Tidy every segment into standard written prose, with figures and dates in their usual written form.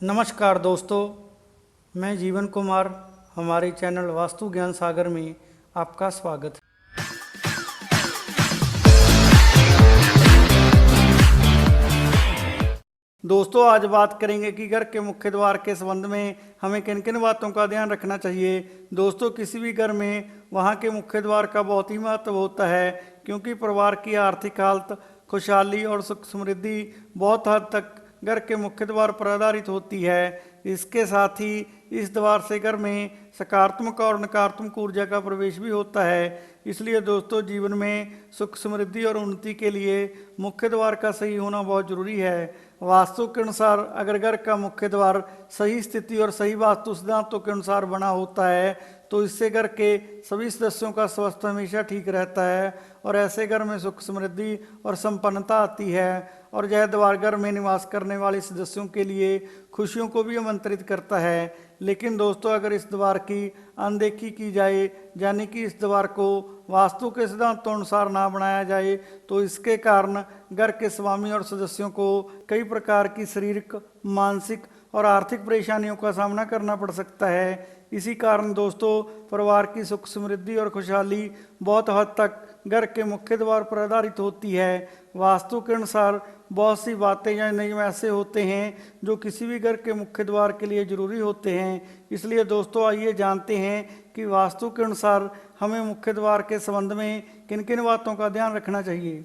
नमस्कार दोस्तों, मैं जीवन कुमार। हमारे चैनल वास्तु ज्ञान सागर में आपका स्वागत है। दोस्तों, आज बात करेंगे कि घर के मुख्य द्वार के संबंध में हमें किन किन बातों का ध्यान रखना चाहिए। दोस्तों, किसी भी घर में वहाँ के मुख्य द्वार का बहुत ही महत्व होता है, क्योंकि परिवार की आर्थिक हालत, खुशहाली और सुख समृद्धि बहुत हद तक घर के मुख्य द्वार पर आधारित होती है। इसके साथ ही इस द्वार से घर में सकारात्मक और नकारात्मक ऊर्जा का प्रवेश भी होता है। इसलिए दोस्तों, जीवन में सुख समृद्धि और उन्नति के लिए मुख्य द्वार का सही होना बहुत जरूरी है। वास्तु के अनुसार अगर घर का मुख्य द्वार सही स्थिति और सही वास्तु सिद्धांतों के अनुसार बना होता है तो इससे घर के सभी सदस्यों का स्वास्थ्य हमेशा ठीक रहता है और ऐसे घर में सुख समृद्धि और संपन्नता आती है। और यह द्वार घर में निवास करने वाले सदस्यों के लिए खुशियों को भी आमंत्रित करता है। लेकिन दोस्तों, अगर इस द्वार की अनदेखी की जाए, यानी कि इस द्वार को वास्तु के सिद्धांतों अनुसार ना बनाया जाए, तो इसके कारण घर के स्वामी और सदस्यों को कई प्रकार की शारीरिक, मानसिक और आर्थिक परेशानियों का सामना करना पड़ सकता है। इसी कारण दोस्तों, परिवार की सुख समृद्धि और खुशहाली बहुत हद तक घर के मुख्य द्वार पर आधारित होती है। वास्तु के अनुसार बहुत सी बातें या नियम ऐसे होते हैं जो किसी भी घर के मुख्य द्वार के लिए जरूरी होते हैं। इसलिए दोस्तों, आइए जानते हैं कि वास्तु के अनुसार हमें मुख्य द्वार के संबंध में किन किन बातों का ध्यान रखना चाहिए।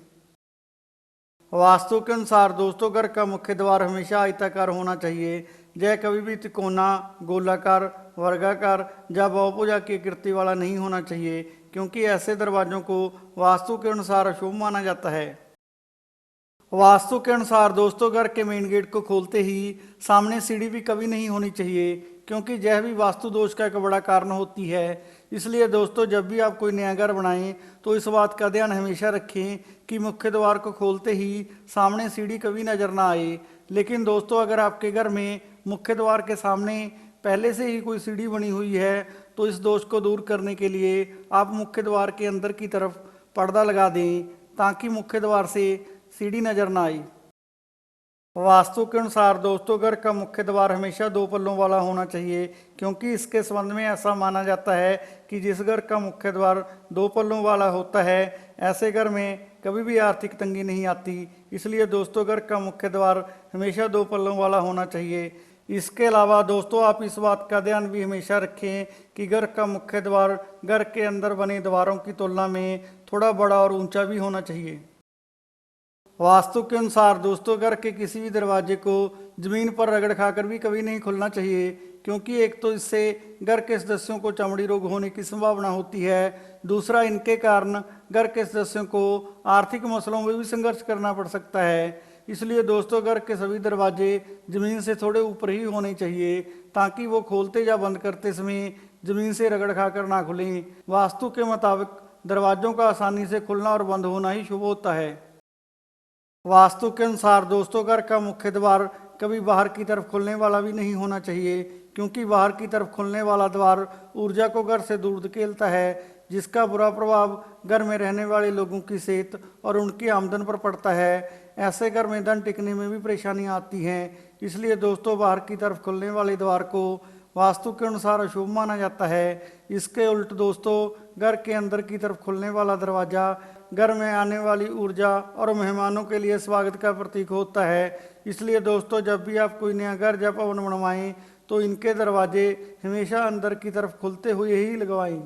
वास्तु के अनुसार दोस्तों, घर का मुख्य द्वार हमेशा आयताकार होना चाहिए। यह कभी भी तिकोना, गोलाकार, वर्गाकार या बहुभुजा की आकृति वाला नहीं होना चाहिए, क्योंकि ऐसे दरवाजों को वास्तु के अनुसार अशुभ माना जाता है। वास्तु के अनुसार दोस्तों, घर के मेन गेट को खोलते ही सामने सीढ़ी भी कभी नहीं होनी चाहिए, क्योंकि यह भी वास्तु दोष का एक बड़ा कारण होती है। इसलिए दोस्तों, जब भी आप कोई नया घर बनाएं तो इस बात का ध्यान हमेशा रखें कि मुख्य द्वार को खोलते ही सामने सीढ़ी कभी नजर ना आए। लेकिन दोस्तों, अगर आपके घर में मुख्य द्वार के सामने पहले से ही कोई सीढ़ी बनी हुई है तो इस दोष को दूर करने के लिए आप मुख्य द्वार के अंदर की तरफ पर्दा लगा दें, ताकि मुख्य द्वार से सीढ़ी नजर ना आए। वास्तु के अनुसार दोस्तों, घर का मुख्य द्वार हमेशा दो पल्लों वाला होना चाहिए, क्योंकि इसके संबंध में ऐसा माना जाता है कि जिस घर का मुख्य द्वार दो पल्लों वाला होता है, ऐसे घर में कभी भी आर्थिक तंगी नहीं आती। इसलिए दोस्तों, घर का मुख्य द्वार हमेशा दो पल्लों वाला होना चाहिए। इसके अलावा दोस्तों, आप इस बात का ध्यान भी हमेशा रखें कि घर का मुख्य द्वार घर के अंदर बने द्वारों की तुलना में थोड़ा बड़ा और ऊंचा भी होना चाहिए। वास्तु के अनुसार दोस्तों, घर के किसी भी दरवाजे को जमीन पर रगड़ खाकर भी कभी नहीं खोलना चाहिए, क्योंकि एक तो इससे घर के सदस्यों को चमड़ी रोग होने की संभावना होती है, दूसरा इनके कारण घर के सदस्यों को आर्थिक मसलों में भी संघर्ष करना पड़ सकता है। इसलिए दोस्तों, घर के सभी दरवाजे जमीन से थोड़े ऊपर ही होने चाहिए, ताकि वो खोलते या बंद करते समय जमीन से रगड़ खाकर ना खुलें। वास्तु के मुताबिक दरवाजों का आसानी से खुलना और बंद होना ही शुभ होता है। वास्तु के अनुसार दोस्तों, घर का मुख्य द्वार कभी बाहर की तरफ खुलने वाला भी नहीं होना चाहिए, क्योंकि बाहर की तरफ खुलने वाला द्वार ऊर्जा को घर से दूर धकेलता है, जिसका बुरा प्रभाव घर में रहने वाले लोगों की सेहत और उनकी आमदन पर पड़ता है। ऐसे घर में धन टिकने में भी परेशानियां आती हैं। इसलिए दोस्तों, बाहर की तरफ खुलने वाले द्वार को वास्तु के अनुसार अशुभ माना जाता है। इसके उल्ट दोस्तों, घर के अंदर की तरफ खुलने वाला दरवाजा घर में आने वाली ऊर्जा और मेहमानों के लिए स्वागत का प्रतीक होता है। इसलिए दोस्तों, जब भी आप कोई नया घर या भवन बनवाएं तो इनके दरवाजे हमेशा अंदर की तरफ खुलते हुए ही लगवाएं।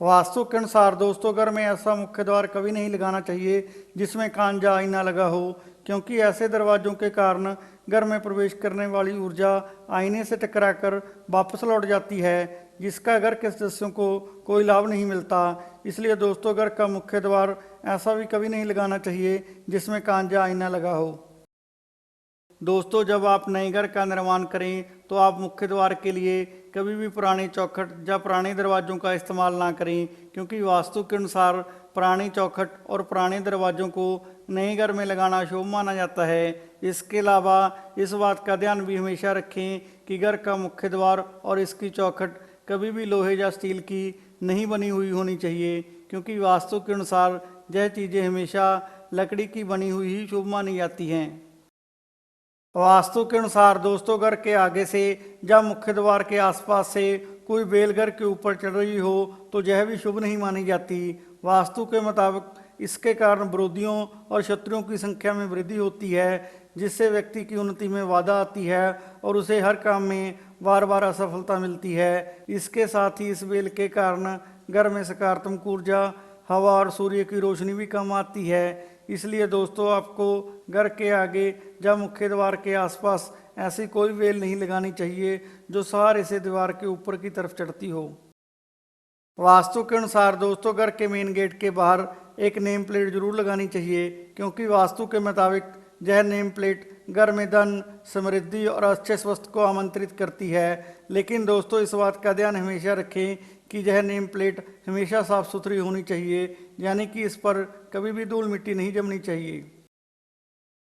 वास्तु के अनुसार दोस्तों, घर में ऐसा मुख्य द्वार कभी नहीं लगाना चाहिए जिसमें कांच या आईना लगा हो, क्योंकि ऐसे दरवाजों के कारण घर में प्रवेश करने वाली ऊर्जा आईने से टकराकर वापस लौट जाती है, जिसका घर के सदस्यों को कोई लाभ नहीं मिलता। इसलिए दोस्तों, घर का मुख्य द्वार ऐसा भी कभी नहीं लगाना चाहिए जिसमें कांच या आईना लगा हो। दोस्तों, जब आप नए घर का निर्माण करें तो आप मुख्य द्वार के लिए कभी भी पुराने चौखट या पुराने दरवाजों का इस्तेमाल ना करें, क्योंकि वास्तु के अनुसार पुरानी चौखट और पुराने दरवाजों को नए घर में लगाना शुभ माना जाता है। इसके अलावा इस बात का ध्यान भी हमेशा रखें कि घर का मुख्य द्वार और इसकी चौखट कभी भी लोहे या स्टील की नहीं बनी हुई होनी चाहिए, क्योंकि वास्तु के अनुसार यह चीज़ें हमेशा लकड़ी की बनी हुई ही शुभ मानी जाती हैं। वास्तु के अनुसार दोस्तों घर के आगे से या मुख्य द्वार के आसपास से कोई बेल घर के ऊपर चढ़ रही हो तो यह भी शुभ नहीं मानी जाती। वास्तु के मुताबिक इसके कारण विरोधियों और शत्रुओं की संख्या में वृद्धि होती है, जिससे व्यक्ति की उन्नति में बाधा आती है और उसे हर काम में बार बार असफलता मिलती है। इसके साथ ही इस बेल के कारण घर में सकारात्मक ऊर्जा, हवा और सूर्य की रोशनी भी कम आती है। इसलिए दोस्तों आपको घर के आगे या मुख्य द्वार के आसपास ऐसी कोई बेल नहीं लगानी चाहिए जो सहारे से दीवार के ऊपर की तरफ चढ़ती हो। वास्तु के अनुसार दोस्तों घर के मेन गेट के बाहर एक नेम प्लेट जरूर लगानी चाहिए, क्योंकि वास्तु के मुताबिक यह नेम प्लेट घर में धन, समृद्धि और अच्छे स्वास्थ्य को आमंत्रित करती है। लेकिन दोस्तों इस बात का ध्यान हमेशा रखें कि यह नेम प्लेट हमेशा साफ सुथरी होनी चाहिए, यानी कि इस पर कभी भी धूल मिट्टी नहीं जमनी चाहिए।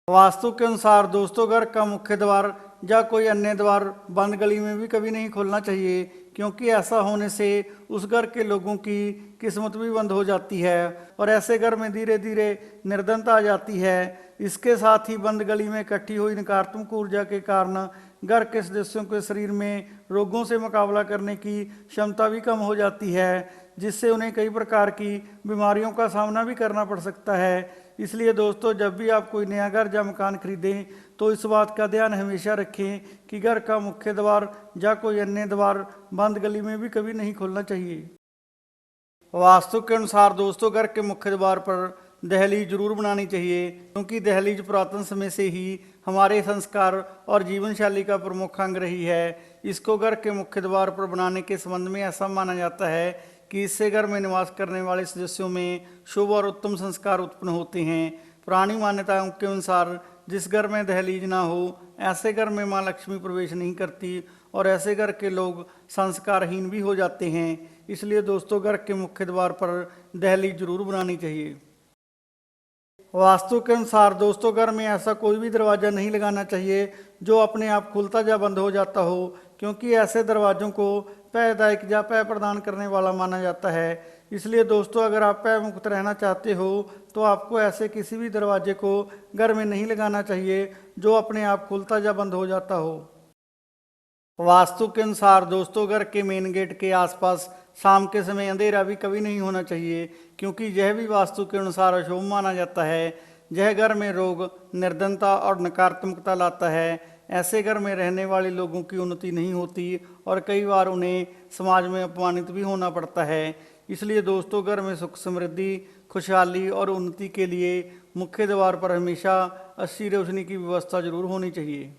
वास्तु के अनुसार दोस्तों घर का मुख्य द्वार या कोई अन्य द्वार बंद गली में भी कभी नहीं खोलना चाहिए, क्योंकि ऐसा होने से उस घर के लोगों की किस्मत भी बंद हो जाती है और ऐसे घर में धीरे धीरे निर्धनता आ जाती है। इसके साथ ही बंद गली में इकट्ठी हुई नकारात्मक ऊर्जा के कारण घर के सदस्यों के शरीर में रोगों से मुकाबला करने की क्षमता भी कम हो जाती है, जिससे उन्हें कई प्रकार की बीमारियों का सामना भी करना पड़ सकता है। इसलिए दोस्तों जब भी आप कोई नया घर या मकान खरीदें तो इस बात का ध्यान हमेशा रखें कि घर का मुख्य द्वार या कोई अन्य द्वार बंद गली में भी कभी नहीं खोलना चाहिए। वास्तु के अनुसार दोस्तों घर के मुख्य द्वार पर दहलीज जरूर बनानी चाहिए, क्योंकि दहलीज पुरातन समय से ही हमारे संस्कार और जीवन शैली का प्रमुख अंग रही है। इसको घर के मुख्य द्वार पर बनाने के संबंध में ऐसा माना जाता है कि इससे घर में निवास करने वाले सदस्यों में शुभ और उत्तम संस्कार उत्पन्न होते हैं। पुरानी मान्यताओं के अनुसार जिस घर में दहलीज ना हो ऐसे घर में माँ लक्ष्मी प्रवेश नहीं करती और ऐसे घर के लोग संस्कारहीन भी हो जाते हैं। इसलिए दोस्तों घर के मुख्य द्वार पर दहलीज जरूर बनानी चाहिए। वास्तु के अनुसार दोस्तों घर में ऐसा कोई भी दरवाज़ा नहीं लगाना चाहिए जो अपने आप खुलता या बंद हो जाता हो, क्योंकि ऐसे दरवाज़ों को पैदायक या पै प्रदान करने वाला माना जाता है। इसलिए दोस्तों अगर आप पै मुक्त रहना चाहते हो तो आपको ऐसे किसी भी दरवाजे को घर में नहीं लगाना चाहिए जो अपने आप खुलता या बंद हो जाता हो। वास्तु के अनुसार दोस्तों घर के मेन गेट के आसपास शाम के समय अंधेरा भी कभी नहीं होना चाहिए, क्योंकि यह भी वास्तु के अनुसार अशुभ माना जाता है। यह घर में रोग, निर्धनता और नकारात्मकता लाता है। ऐसे घर में रहने वाले लोगों की उन्नति नहीं होती और कई बार उन्हें समाज में अपमानित भी होना पड़ता है। इसलिए दोस्तों घर में सुख, समृद्धि, खुशहाली और उन्नति के लिए मुख्य द्वार पर हमेशा अच्छी रोशनी की व्यवस्था जरूर होनी चाहिए।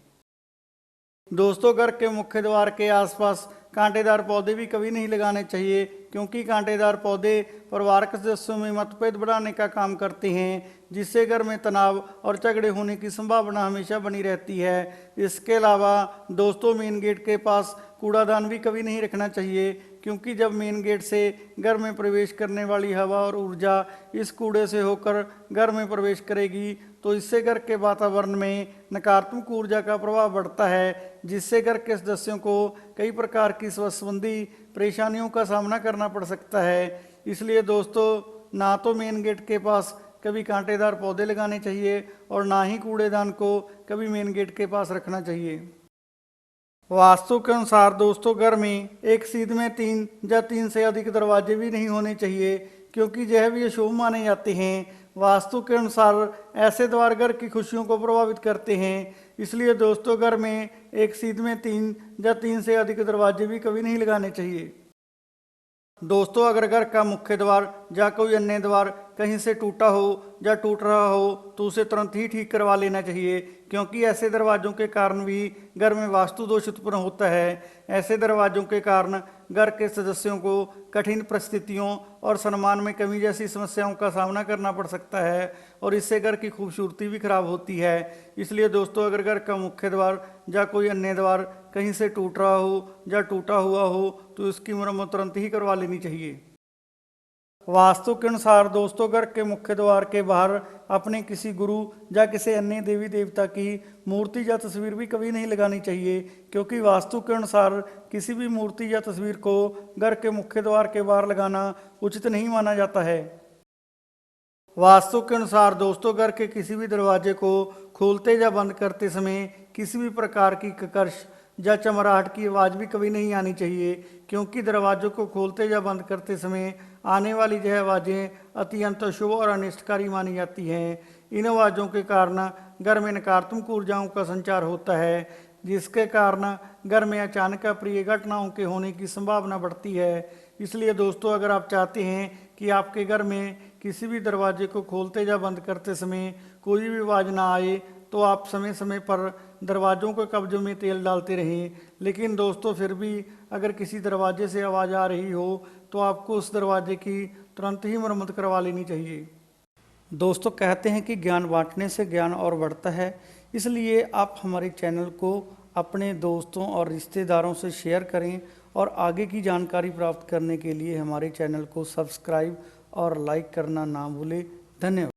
दोस्तों घर के मुख्य द्वार के आसपास कांटेदार पौधे भी कभी नहीं लगाने चाहिए, क्योंकि कांटेदार पौधे परिवार के सदस्यों में मतभेद बढ़ाने का काम करते हैं, जिससे घर में तनाव और झगड़े होने की संभावना हमेशा बनी रहती है। इसके अलावा दोस्तों मेन गेट के पास कूड़ादान भी कभी नहीं रखना चाहिए, क्योंकि जब मेन गेट से घर में प्रवेश करने वाली हवा और ऊर्जा इस कूड़े से होकर घर में प्रवेश करेगी तो इससे घर के वातावरण में नकारात्मक ऊर्जा का प्रभाव बढ़ता है, जिससे घर के सदस्यों को कई प्रकार की स्वास्थ्य संबंधी परेशानियों का सामना करना पड़ सकता है। इसलिए दोस्तों ना तो मेन गेट के पास कभी कांटेदार पौधे लगाने चाहिए और ना ही कूड़ेदान को कभी मेन गेट के पास रखना चाहिए। वास्तु के अनुसार दोस्तों घर में एक सीध में 3 या 3 से अधिक दरवाजे भी नहीं होने चाहिए, क्योंकि यह भी अशुभ माने जाते हैं। वास्तु के अनुसार ऐसे द्वार घर की खुशियों को प्रभावित करते हैं। इसलिए दोस्तों घर में एक सीध में 3 या 3 से अधिक दरवाजे भी कभी नहीं लगाने चाहिए। दोस्तों अगर घर का मुख्य द्वार या कोई अन्य द्वार कहीं से टूटा हो या टूट रहा हो तो उसे तुरंत ही ठीक करवा लेना चाहिए, क्योंकि ऐसे दरवाजों के कारण भी घर में वास्तु दोष उत्पन्न होता है। ऐसे दरवाजों के कारण घर के सदस्यों को कठिन परिस्थितियों और सम्मान में कमी जैसी समस्याओं का सामना करना पड़ सकता है और इससे घर की खूबसूरती भी खराब होती है। इसलिए दोस्तों अगर घर का मुख्य द्वार या कोई अन्य द्वार कहीं से टूट रहा हो या टूटा हुआ हो तो इसकी मरम्मत तुरंत ही करवा लेनी चाहिए। वास्तु के अनुसार दोस्तों घर के मुख्य द्वार के बाहर अपने किसी गुरु या किसी अन्य देवी देवता की मूर्ति या तस्वीर भी कभी नहीं लगानी चाहिए, क्योंकि वास्तु के अनुसार किसी भी मूर्ति या तस्वीर को घर के मुख्य द्वार के बाहर लगाना उचित नहीं माना जाता है। वास्तु के अनुसार दोस्तों घर के किसी भी दरवाजे को खोलते या बंद करते समय किसी भी प्रकार की ककर्ष या चमराहट की आवाज़ भी कभी नहीं आनी चाहिए, क्योंकि दरवाजों को खोलते या बंद करते समय आने वाली यह आवाज़ें अत्यंत अशुभ और अनिष्टकारी मानी जाती हैं। इन आवाज़ों के कारण घर में नकारात्मक ऊर्जाओं का संचार होता है, जिसके कारण घर में अचानक अप्रिय घटनाओं के होने की संभावना बढ़ती है। इसलिए दोस्तों, अगर आप चाहते हैं कि आपके घर में किसी भी दरवाजे को खोलते या बंद करते समय कोई भी आवाज़ ना आए, तो आप समय समय पर दरवाज़ों के कब्जों में तेल डालते रहें। लेकिन दोस्तों, फिर भी अगर किसी दरवाजे से आवाज़ आ रही हो तो आपको उस दरवाजे की तुरंत ही मरम्मत करवा लेनी चाहिए। दोस्तों, कहते हैं कि ज्ञान बांटने से ज्ञान और बढ़ता है, इसलिए आप हमारे चैनल को अपने दोस्तों और रिश्तेदारों से शेयर करें और आगे की जानकारी प्राप्त करने के लिए हमारे चैनल को सब्सक्राइब और लाइक करना ना भूलें। धन्यवाद।